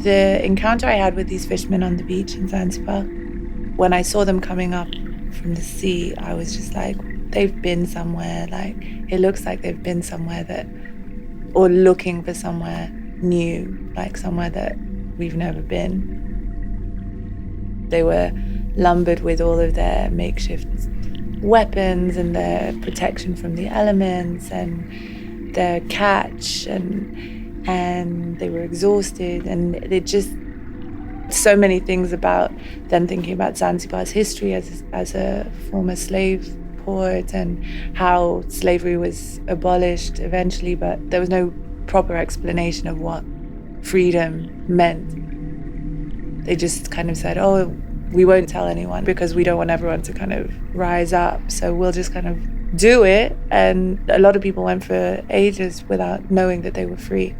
The encounter I had with these fishermen on the beach in Zanzibar, when I saw them coming up from the sea, I was just like, they've been somewhere. Like, it looks like they've been somewhere or looking for somewhere new, like somewhere that we've never been. They were lumbered with all of their makeshift weapons and their protection from the elements and their catch, and they were exhausted, and it just so many things about them thinking about Zanzibar's history as a former slave port and how slavery was abolished eventually, but there was no proper explanation of what freedom meant. They just kind of said, oh, we won't tell anyone because we don't want everyone to kind of rise up, so we'll just kind of do it. And a lot of people went for ages without knowing that they were free.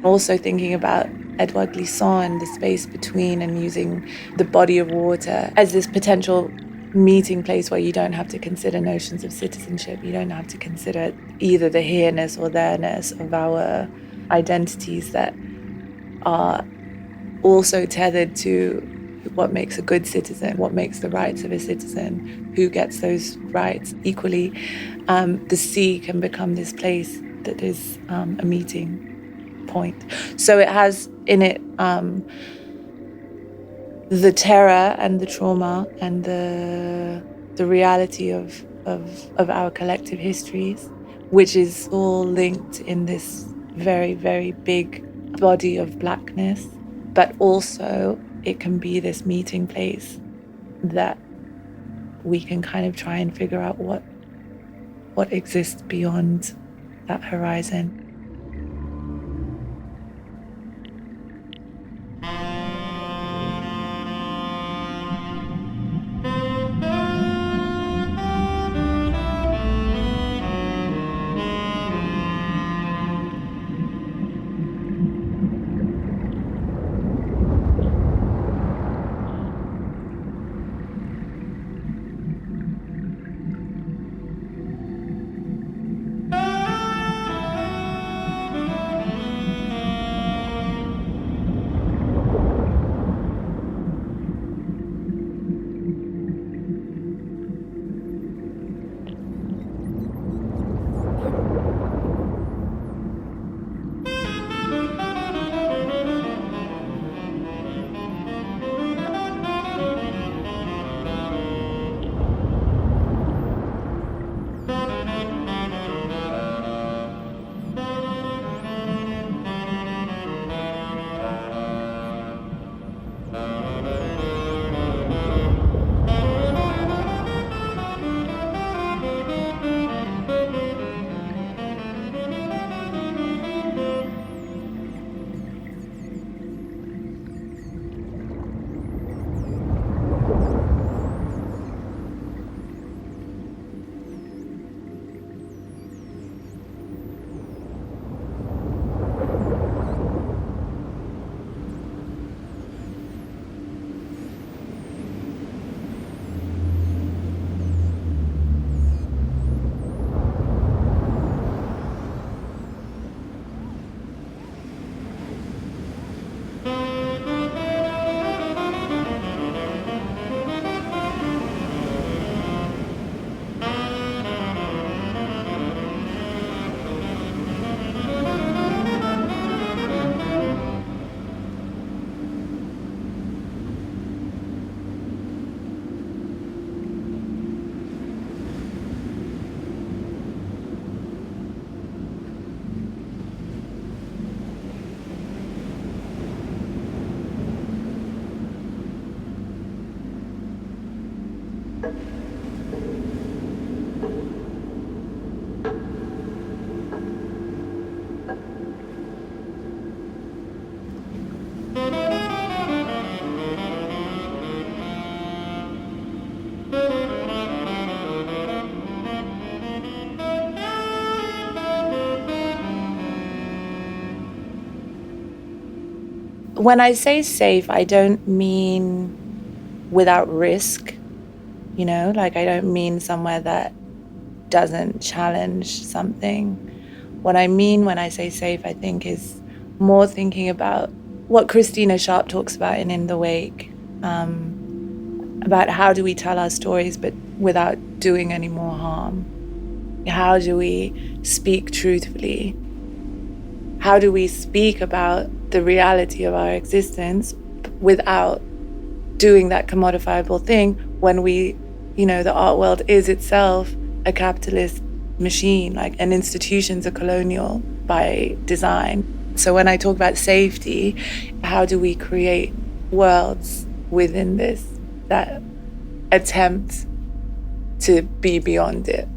Also thinking about Edouard Glissant and the space between, and using the body of water as this potential meeting place where you don't have to consider notions of citizenship. You don't have to consider either the here-ness or there-ness of our identities that are also tethered to what makes a good citizen, what makes the rights of a citizen, who gets those rights equally. The sea can become this place that is a meeting point. So it has in it the terror and the trauma and the reality of our collective histories, which is all linked in this very, very big body of blackness. But also it can be this meeting place that we can kind of try and figure out what exists beyond that horizon. When I say safe, I don't mean without risk, you know, like I don't mean somewhere that doesn't challenge something. What I mean when I say safe, I think, is more thinking about what Christina Sharp talks about in the Wake, about how do we tell our stories but without doing any more harm? How do we speak truthfully? How do we speak about the reality of our existence without doing that commodifiable thing when we, you know, the art world is itself a capitalist machine, like, and institutions are colonial by design. So when I talk about safety, how do we create worlds within this that attempt to be beyond it?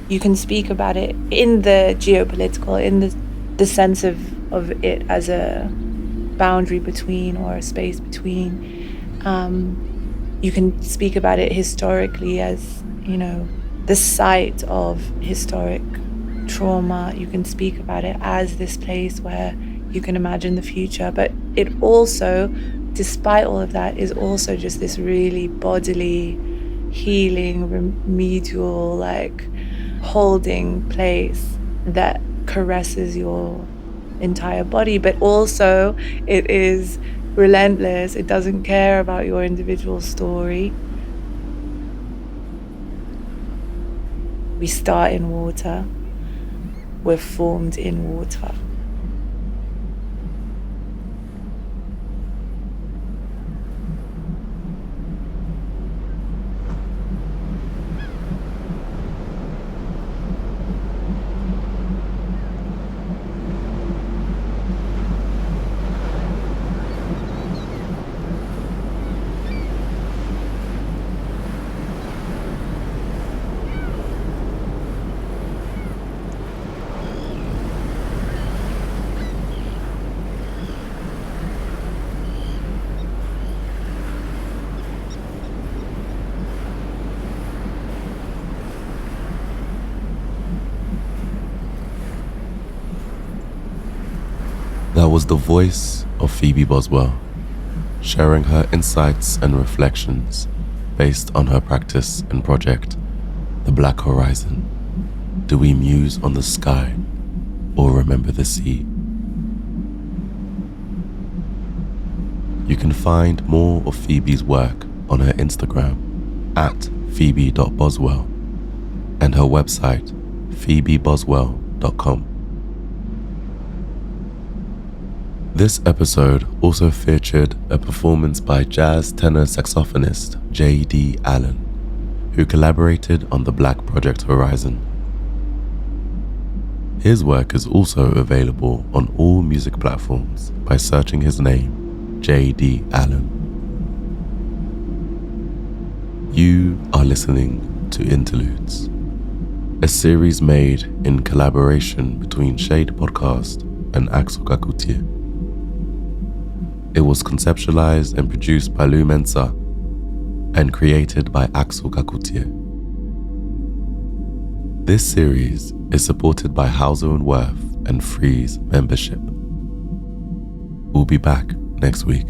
You can speak about it in the geopolitical, in the sense of it as a boundary between or a space between. You can speak about it historically as, you know, the site of historic trauma. You can speak about it as this place where you can imagine the future. But it also, despite all of that, is also just this really bodily, healing, remedial, like, holding place that caresses your entire body, but also it is relentless. It doesn't care about your individual story. We start in water. We're formed in water. That was the voice of Phoebe Boswell, sharing her insights and reflections based on her practice and project, The Black Horizon. Do we muse on the sky or remember the sea? You can find more of Phoebe's work on her Instagram at phoebe.boswell and her website phoebeboswell.com. gmail.com. This episode also featured a performance by jazz tenor saxophonist J.D. Allen, who collaborated on the Black Project Horizon. His work is also available on all music platforms by searching his name, J.D. Allen. You are listening to Interludes, a series made in collaboration between Shade Podcast and Axel Kacoutié. It was conceptualized and produced by Lou Mensa and created by Axel Kacoutié. This series is supported by Hauser & Wirth and Freeze membership. We'll be back next week.